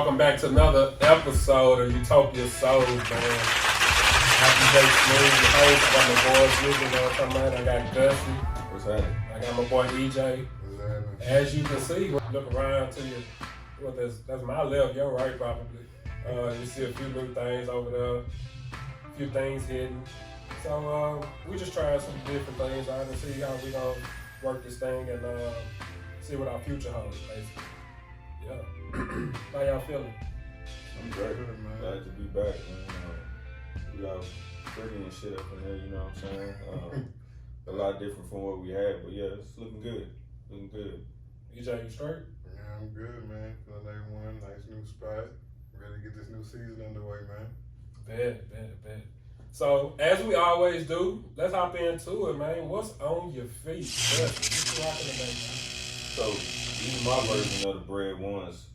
Welcome back to another episode of Utopia Souls, man. Happy Jsmoove, the host. I got my boys with me, you know what I'm talking about? I got Gussy. What's happening? I got my boy EJ. What's happening? As you can see, look around to you. Well, that's my left, your right, probably. You see a few new things over there, a few things hidden. So we just trying some different things out and see how we gonna work this thing and see what our future holds, basically. Yeah. How y'all feeling? I'm great, man. Glad to be back, man. We got pretty and shit up in there, you know what I'm saying? A lot different from what we had, but yeah, it's looking good. Looking good. EJ, you straight? Yeah, I'm good, man. Feeling like one nice new spot. Ready to get this new season underway, man. Bet. So, as we always do, let's hop into it, man. What's on your feet? What you rocking today, man? So, these are my version of the bread ones.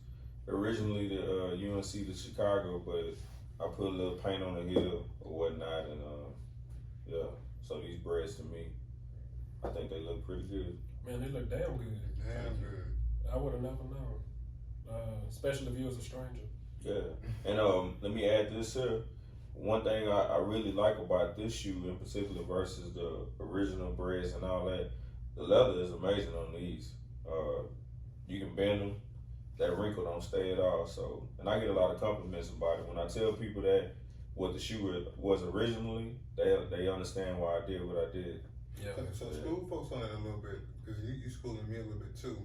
Originally the UNC to Chicago, but I put a little paint on the heel or whatnot, and yeah. So these breads to me, I think they look pretty good. Man, they look damn good. Damn good. I would have never known, especially if you was a stranger. Yeah, and let me add this here. One thing I really like about this shoe in particular versus the original breads and all that, the leather is amazing on these. You can bend them, that wrinkle don't stay at all. So, and I get a lot of compliments about it. When I tell people that what the shoe was originally, they understand why I did what I did. Yeah. So school folks on it a little bit, because you schooling me a little bit too.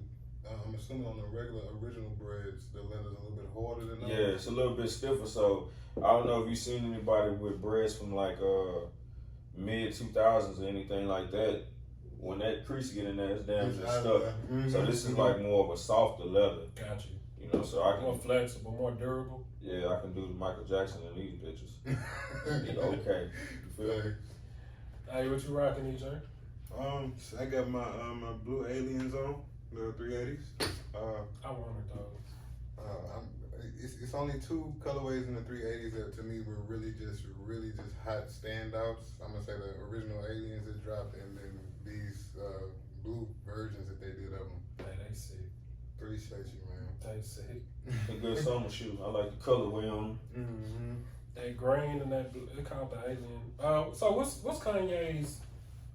I'm assuming on the regular original breads, the leather's a little bit harder than those. Yeah, it's a little bit stiffer. So I don't know if you've seen anybody with breads from like mid 2000s or anything like that. When that crease get in there, it's damn just stuck. So this is like more of a softer leather. Got you. You know, so I can More flexible, more durable. Yeah, I can do the Michael Jackson in these bitches. Okay, you feel me? Hey, what you rocking, EJ? So I got my my blue aliens on, the 380s. I wanted those. It's only two colorways in the 380s that to me were really just hot standouts. I'm gonna say the original aliens that dropped, and then these blue versions that they did of them. Hey, they sick. Appreciate you, man. They sick. A good summer shoe. I like the colorway on them. Mm-hmm. That green and that blue, they call it the alien. So what's Kanye's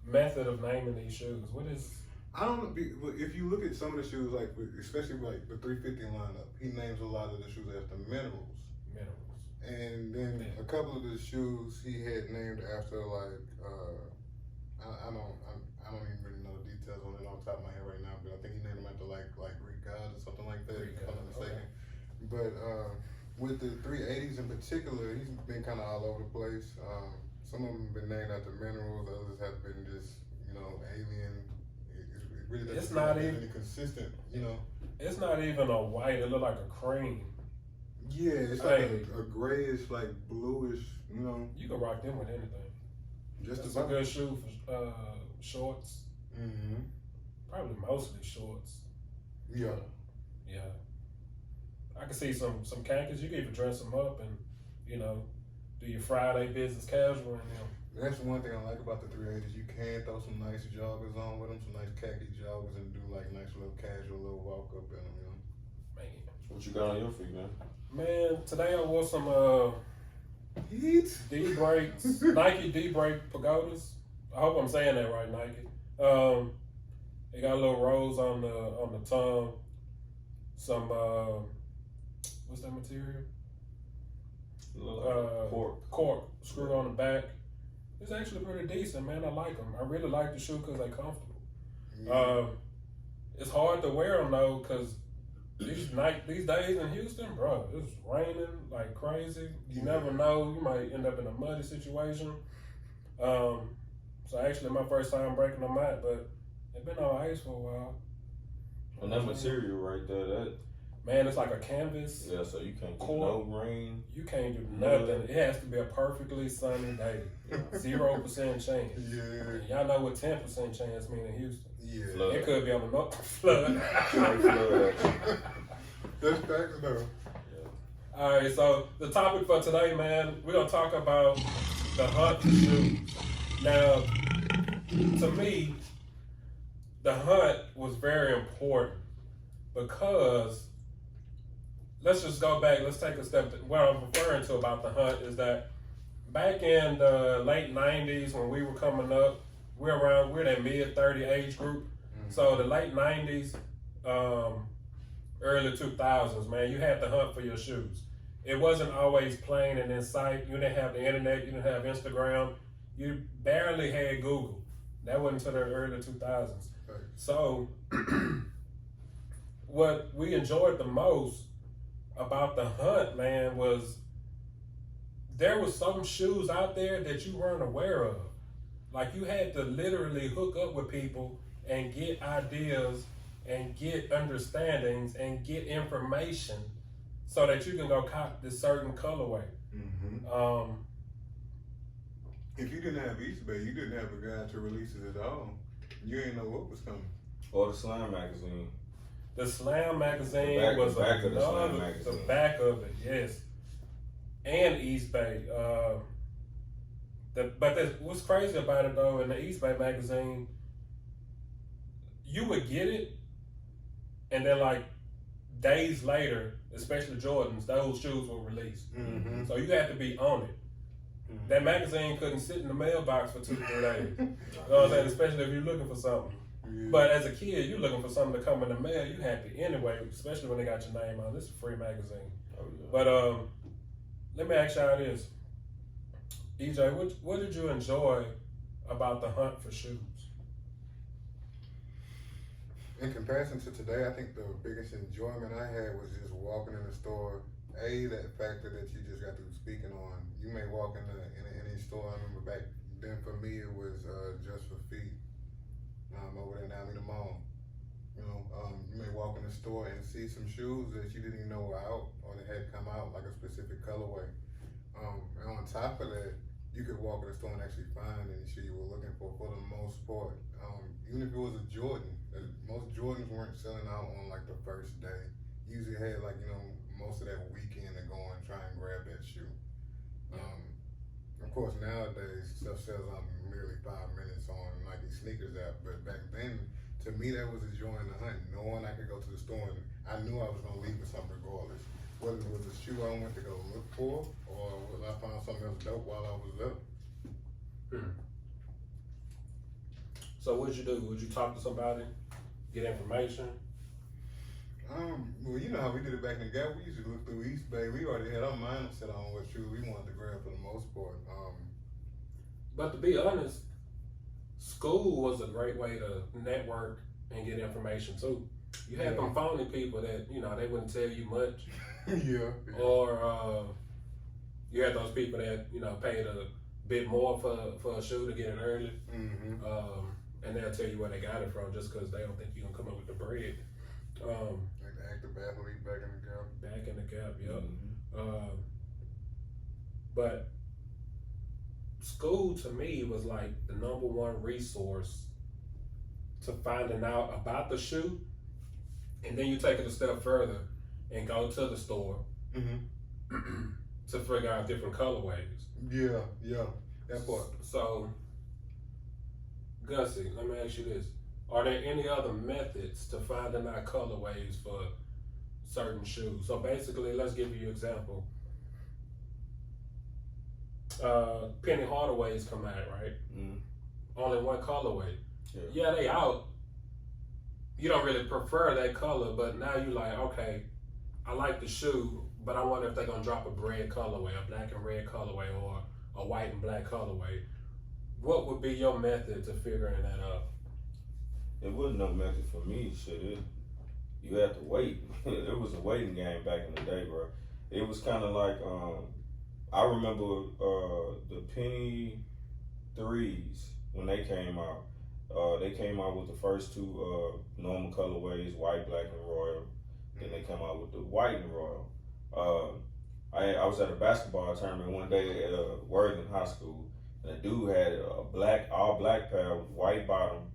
method of naming these shoes? What is? I don't know. If you look at some of the shoes, like especially like the 350 lineup, he names a lot of the shoes after minerals. Minerals. And then a couple of the shoes he had named after like I don't even really know the details on it off the top of my head right now, but I think he named them after like Greek gods or something like that, if I'm not mistaken. Okay. But with the 380s in particular, he's been kind of all over the place. Some of them have been named after minerals, others have been just, alien. It really doesn't It's not even any consistent, It's not even a white, it look like a cream. Yeah, it's like a grayish, like bluish, You can rock them with anything. Just That's about a good shoe for shorts. Mm-hmm. Probably mostly shorts. Yeah. Yeah. I can see some khakis. You can even dress them up and, do your Friday business casual in them. That's one thing I like about the 380s. You can throw some nice joggers on with them, some nice khaki joggers, and do like nice little casual little walk up in them, Man. What you got on your feet, man? Man, today I wore some Heat. D-Breaks, Nike D-Break pagodas. I hope I'm saying that right, Nike. It got a little rose on the tongue. Some what's that material? Cork screwed on the back. It's actually pretty decent, man. I like them. I really like the shoe because they're comfortable. Yeah. It's hard to wear them though because these days in Houston, bro, it's raining like crazy. You never know. You might end up in a muddy situation. So actually, my first time breaking them out, but it's been on ice for a while. And that material right there, man, it's like a canvas. Yeah, so you can't do no rain. You can't do nothing. It has to be a perfectly sunny day. 0% chance. Yeah. And y'all know what 10% chance mean in Houston. Yeah. Flood. It could be on the north flood. That's facts though. Yeah. All right, so the topic for today, man, we're gonna talk about the hunt for shoes. Now, to me, the hunt was very important because let's just go back. Let's take a step. What I'm referring to about the hunt is that back in the late '90s when we were coming up, we're that mid 30 age group. So the late '90s, early 2000s, man, you had to hunt for your shoes. It wasn't always plain and in sight. You didn't have the internet. You didn't have Instagram. You barely had Google. That wasn't until the early 2000s. Right. So what we enjoyed the most about the hunt, man, was there was some shoes out there that you weren't aware of. Like you had to literally hook up with people and get ideas and get understandings and get information so that you can go cop this certain colorway. Mm-hmm. If you didn't have East Bay, you didn't have a guide to release it at all. You ain't know what was coming. Or the Slam magazine. The Slam magazine was the back of the Slam the magazine. back of it, yes. And East Bay. What's crazy about it though, in the East Bay magazine, you would get it, and then like days later, especially Jordans, those shoes were released. Mm-hmm. So you had to be on it. Mm-hmm. That magazine couldn't sit in the mailbox for 2-3 days. You know what I'm saying? Especially if you're looking for something. Yeah. But as a kid, you're looking for something to come in the mail. You happy anyway, especially when they got your name on. This is a free magazine. Oh, yeah. But let me ask y'all this. EJ, what did you enjoy about the hunt for shoes? In comparison to today, I think the biggest enjoyment I had was just walking in the store. That factor that you just got through speaking on. You may walk in any store. I remember back then for me it was Just for Feet. Over there in Alameda Mall. You may walk in the store and see some shoes that you didn't even know were out or that had come out, like a specific colorway. And on top of that, you could walk in the store and actually find any shoe you were looking for the most part. Even if it was a Jordan, most Jordans weren't selling out on like the first day. Usually had like, most of that weekend to go and try and grab that shoe. Of course, nowadays stuff sells out in merely 5 minutes on Nike sneakers app. But back then, to me, that was enjoying the hunt, knowing I could go to the store and I knew I was gonna leave with something regardless. Whether it was a shoe I went to go look for, or whether I found something else dope while I was there. So what'd you do? Would you talk to somebody, get information? Well, you know how we did it back in the Gap. We used to look through East Bay. We already had our mind set on what shoes we wanted to grab for the most part. But to be honest, school was a great way to network and get information too. You had them phony people that, they wouldn't tell you much. Yeah. Or you had those people that, paid a bit more for a shoe to get it early. Mm-hmm. And they'll tell you where they got it from just because they don't think you're going to come up with the bread. Like the active athlete back in the Gap. Back in the Gap, yep. Mm-hmm. But school to me was like the number one resource to finding out about the shoe. And then you take it a step further and go to the store to figure out different colorways. Yeah, that part. So, Gussy, let me ask you this. Are there any other methods to finding out colorways for certain shoes? So basically, let's give you an example. Penny Hardaways come out, right? Only one colorway. Yeah, they out. You don't really prefer that color, but now you like, okay, I like the shoe, but I wonder if they're gonna drop a red colorway, a black and red colorway, or a white and black colorway. What would be your method to figuring that out? It wasn't no method for me. You had to wait. It was a waiting game back in the day, bro. It was kind of like, I remember the Penny 3s when they came out. They came out with the first two normal colorways, white, black, and royal. Then they came out with the white and royal. I was at a basketball tournament one day at Worthing High School. And a dude had a all black pair with white bottom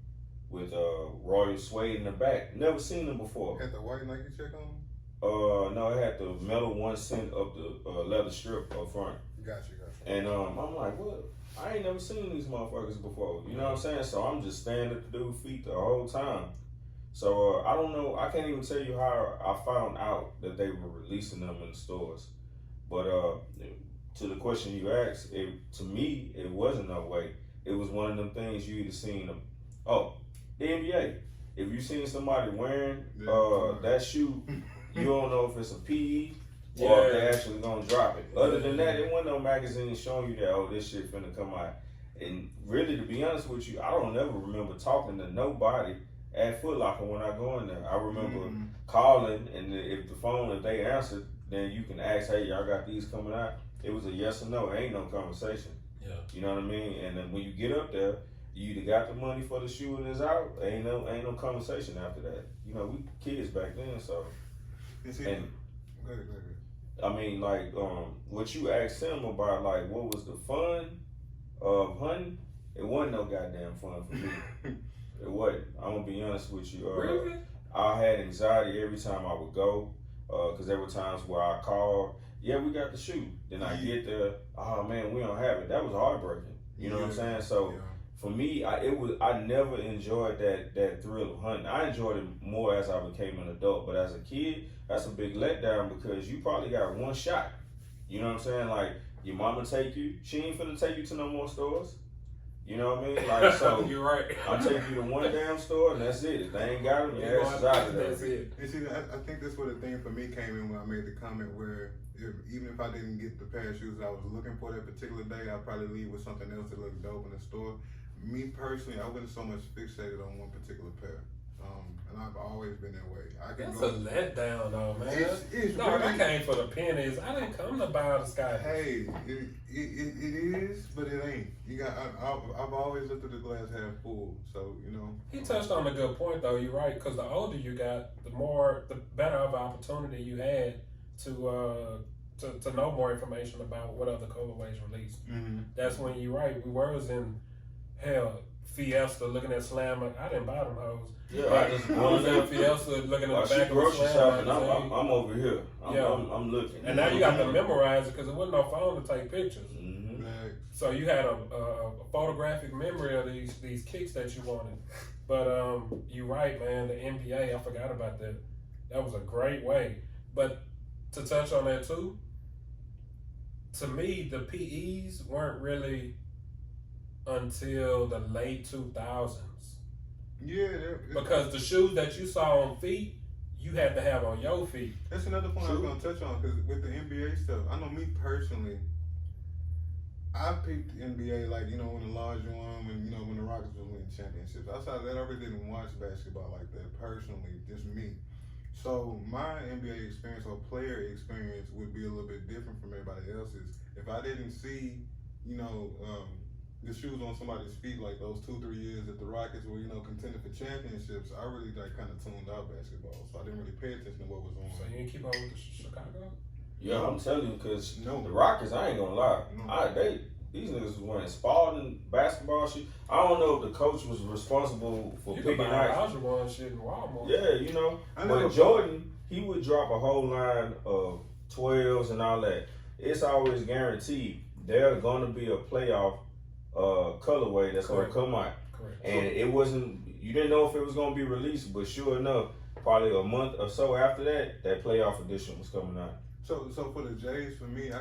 with royal suede in the back. Never seen them before. Had the white Nike check on them? No, it had the metal 1 cent up the leather strip up front. Gotcha. And I'm like, what? I ain't never seen these motherfuckers before. You know what I'm saying? So I'm just standing at the dude's feet the whole time. So I don't know. I can't even tell you how I found out that they were releasing them in the stores. But to the question you asked, to me, it wasn't no way. It was one of them things you either seen them. Oh, the NBA. If you seen somebody wearing that shoe, you don't know if it's a PE or if they're actually gonna drop it. Other than that, there wasn't no magazine showing you that, oh, this shit finna come out. And really, to be honest with you, I don't ever remember talking to nobody at Foot Locker when I go in there. I remember calling, and if they answered, then you can ask, hey, y'all got these coming out? It was a yes or no. It ain't no conversation. Yeah. You know what I mean? And then when you get up there, you either got the money for the shoe and it's out. Ain't no conversation after that. You know, we kids back then, so. And I mean, like, what you asked him about, like, what was the fun of hunting? It wasn't no goddamn fun for me. It wasn't. I'm gonna be honest with you. Really? I had anxiety every time I would go, because there were times where I called, yeah, we got the shoe. Then I get there, oh man, we don't have it. That was heartbreaking. You know what I'm saying? So for me, I never enjoyed that thrill of hunting. I enjoyed it more as I became an adult, but as a kid, that's a big letdown because you probably got one shot. You know what I'm saying? Like, your mama take you, she ain't finna take you to no more stores. You know what I mean? Like, so you're right. I'll take you to one damn store and that's it. If they ain't got them, your ass is out of there. That's it. And see, I think that's where the thing for me came in when I made the comment where even if I didn't get the pair of shoes I was looking for that particular day, I'd probably leave with something else that looked dope in the store. Me personally, I wasn't so much fixated on one particular pair. And I've always been that way. That's a letdown, though, man. It's no, really, I came for the pennies. I didn't come to buy the sky. Hey, it is, but it ain't. You got. I've always looked at the glass half full. So you know. He touched on a good point, though. You're right, because the older you got, the better of opportunity you had to know more information about what other colorways released. Mm-hmm. That's when you're right. We was in Fiesta looking at Slammer. I didn't buy them hoes. Yeah, I was in Fiesta looking at the back of the Slammer. I'm over here. I'm looking. And now you got to memorize it because there wasn't no phone to take pictures. Mm-hmm. So you had a photographic memory of these kicks that you wanted. But you're right, man. The NBA, I forgot about that. That was a great way. But to touch on that too, to me, the PEs weren't really until the late 2000s. Yeah, because the shoes that you saw on feet, you had to have on your feet. That's another point I was gonna touch on because with the NBA stuff, I know me personally, I picked the NBA like when the large one, when the Rockets was winning championships. Outside of that, I really didn't watch basketball like that personally, just me. So my NBA experience or player experience would be a little bit different from everybody else's. If I didn't see, the shoes on somebody's feet like those 2-3 years that the Rockets were, contending for championships, I really kind of tuned out basketball, so I didn't really pay attention to what was on. So you didn't keep up with the Chicago? Yeah, I'm telling you, because the Rockets, I ain't gonna lie, these niggas was wearing Spalding basketball shit. I don't know if the coach was responsible for picking out. Shit in Walmart. Yeah, but Jordan, he would drop a whole line of 12s and all that. It's always guaranteed there's gonna be a playoff colorway that's gonna come out. Correct. And it wasn't, you didn't know if it was gonna be released, but sure enough, probably a month or so after that playoff edition was coming out. So for the J's, for me, I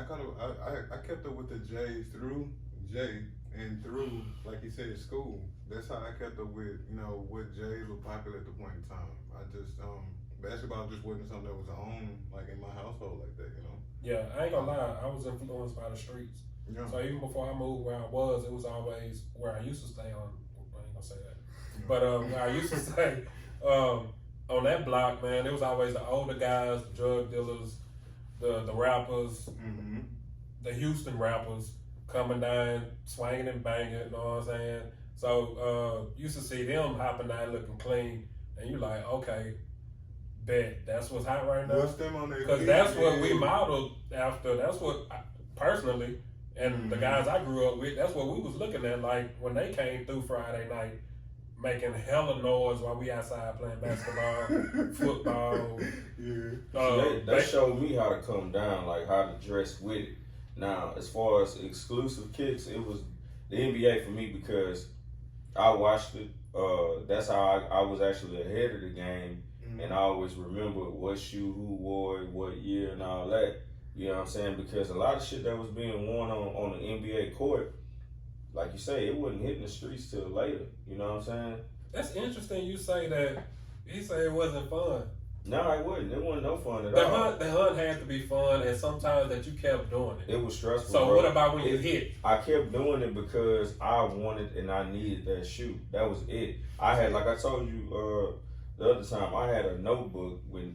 kept up with the J's through J and through, like you said, school. That's how I kept up with, what J's were popular at the point in time. I just basketball just wasn't something that was on like in my household like that, Yeah, I ain't gonna lie, I was influenced by the streets. Yeah. So even before I moved where I was, it was always where I used to stay on. I ain't gonna say that, but where I used to stay on that block, man, it was always the older guys, the drug dealers, the rappers, the Houston rappers coming down, swinging and banging. You know what I'm saying? So used to see them hopping down looking clean, and you like, okay, bet that's what's hot right now. Because that's what we modeled after. That's what personally. And the guys I grew up with, that's what we was looking at. Like when they came through Friday night, making hella noise while we outside playing basketball, football. Yeah. They showed me how to come down, like how to dress with it. Now, as far as exclusive kicks, it was the NBA for me because I watched it. that's how I was actually ahead of the game, and I always remember what shoe, who wore it, what year, and all that. You know what I'm saying? Because a lot of shit that was being worn on the NBA court, like you say, it wasn't hitting the streets till later. You know what I'm saying? That's interesting. You say that. He said it wasn't fun. No, it wasn't. It wasn't no fun at all. The hunt had to be fun, and sometimes that you kept doing it. It was stressful. So bro. what about when you hit? I kept doing it because I wanted and I needed that shoe. That was it. I had, like I told you the other time, I had a notebook with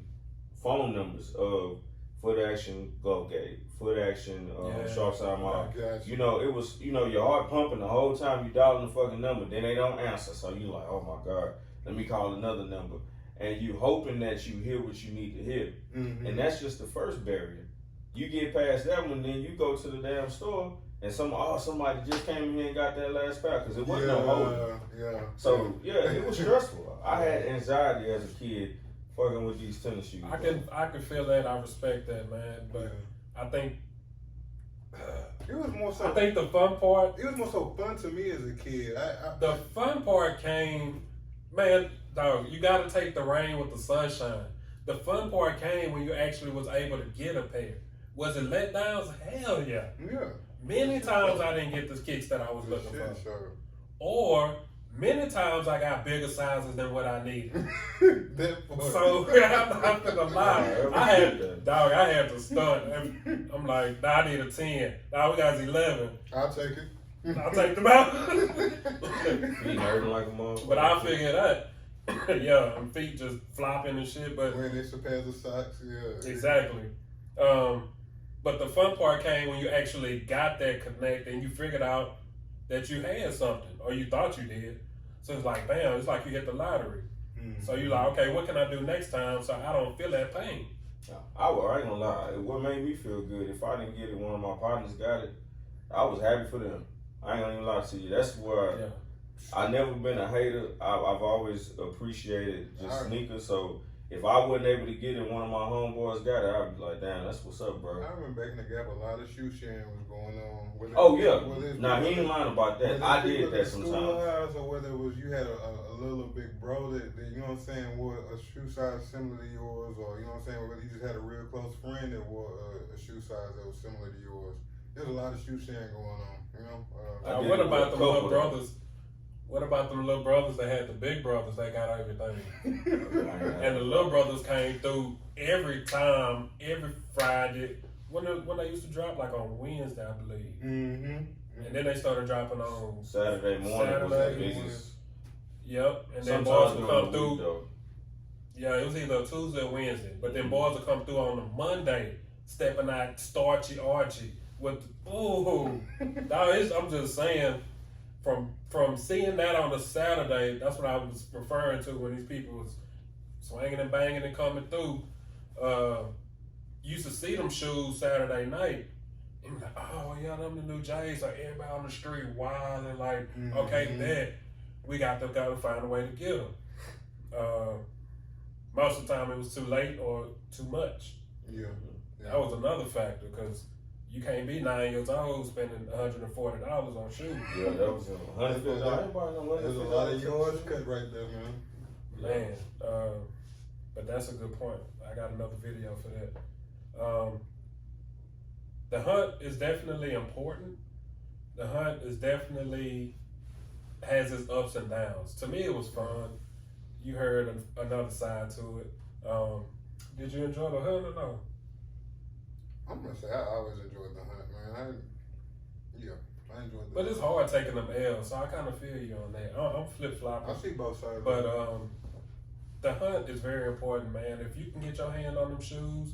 phone numbers of Foot Action, Glove Gate, Foot Action, Sharp Side Mall. You know, it was, your heart pumping the whole time you dialing the fucking number. Then they don't answer. So you like, oh my God, let me call another number. And you hoping that you hear what you need to hear. And that's just the first barrier. You get past that one, then you go to the damn store and somebody just came in here and got that last pair because it wasn't no holding. So it was stressful. I had anxiety as a kid fucking with these tennis shoes. I can feel that. I respect that, man. But I think it was more so. I think the fun part. It was more so fun to me as a kid. The fun part came, man. Dog, you got to take the rain with the sunshine. The fun part came when you actually was able to get a pair. Was it letdowns? Hell yeah. Yeah. Many times I didn't get the kicks that I was looking for. Sure. Or many times I got bigger sizes than what I needed. So I'm not gonna lie. I had to stunt. I'm like, nah, I need a 10. Nah, we got 11. I'll take it. I'll take them out. Feet hurting like a motherfucker. But I figured that. Yeah, and feet just flopping and shit. But wearing extra pairs of socks, exactly. But the fun part came when you actually got that connect and you figured out that you had something or you thought you did. So it's like, bam, it's like you hit the lottery. So you're like, okay, what can I do next time so I don't feel that pain? I ain't gonna lie. What made me feel good, if I didn't get it, one of my partners got it, I was happy for them. I ain't gonna even lie to you. That's where I never been a hater. I've always appreciated just sneakers. So if I wasn't able to get it, one of my homeboys got it, I'd be like, damn, that's what's up, bro. I remember back in the Gap, a lot of shoe sharing was going on. Nah, he ain't lying about that. I did that sometimes. Or whether it was you had a little big bro that, you know what I'm saying, wore a shoe size similar to yours, or, you know what I'm saying, whether you just had a real close friend that wore a shoe size that was similar to yours. There's a lot of shoe sharing going on, you know? What about the little brothers? What about them little brothers that had the big brothers that got everything? And the little brothers came through every time, every Friday, when they used to drop like on Wednesday, I believe. And then they started dropping on Saturday morning was the biggest. Yep, and then boys would come through. Yeah, it was either Tuesday or Wednesday. But then boys would come through on a Monday, stepping out starchy Archie with I'm just saying, from seeing that on a Saturday, that's what I was referring to when these people was swinging and banging and coming through. Used to see them shoes Saturday night. And be like, oh yeah, them the new J's. Like everybody on the street wild and like, okay, bet we got to find a way to get them. Most of the time it was too late or too much. That was another factor because you can't be 9 years old spending $140 on shoes. Yeah, that was $150. There's a lot of yours cut right there, man. But that's a good point. I got another video for that. The hunt is definitely important. The hunt is definitely has its ups and downs. To me, it was fun. You heard another side to it. Did you enjoy the hunt or no? I'm gonna say I always enjoyed the hunt, man. I enjoyed the But it's hard taking them L's, so I kind of feel you on that. I'm flip-flopping. I see both sides. But the hunt is very important, man. If you can get your hand on them shoes,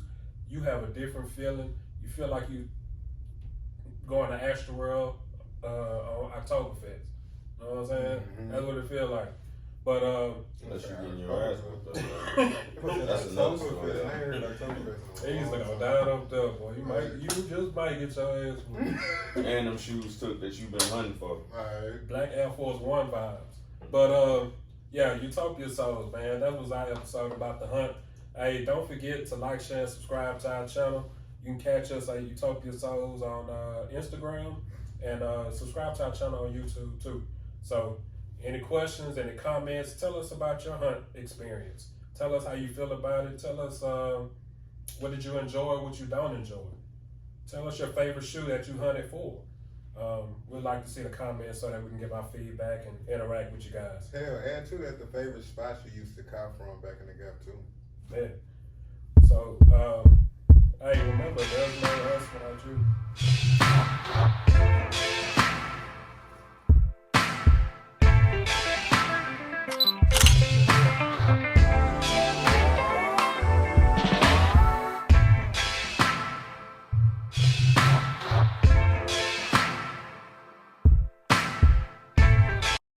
you have a different feeling. You feel like you going to Astroworld on Oktoberfest. You know what I'm saying? That's what it feels like. But unless you're getting your ass whipped up. That's another story. I heard Oktoberfest. They used to go down up there, boy. You just might get your ass whipped. And them shoes took that you've been hunting for. Alright. Black Air Force One vibes. But yeah, Utopia Souls, man. That was our episode about the hunt. Hey, don't forget to like, share, and subscribe to our channel. You can catch us at Utopia Souls on Instagram and subscribe to our channel on YouTube too. So Any questions, any comments? Tell us about your hunt experience. Tell us how you feel about it. Tell us what did you enjoy, what you don't enjoy. Tell us your favorite shoe that you hunted for. We'd like to see the comments so that we can give our feedback and interact with you guys. Hell, add to that the favorite spots you used to cop from back in the Gap too. Yeah. So, hey,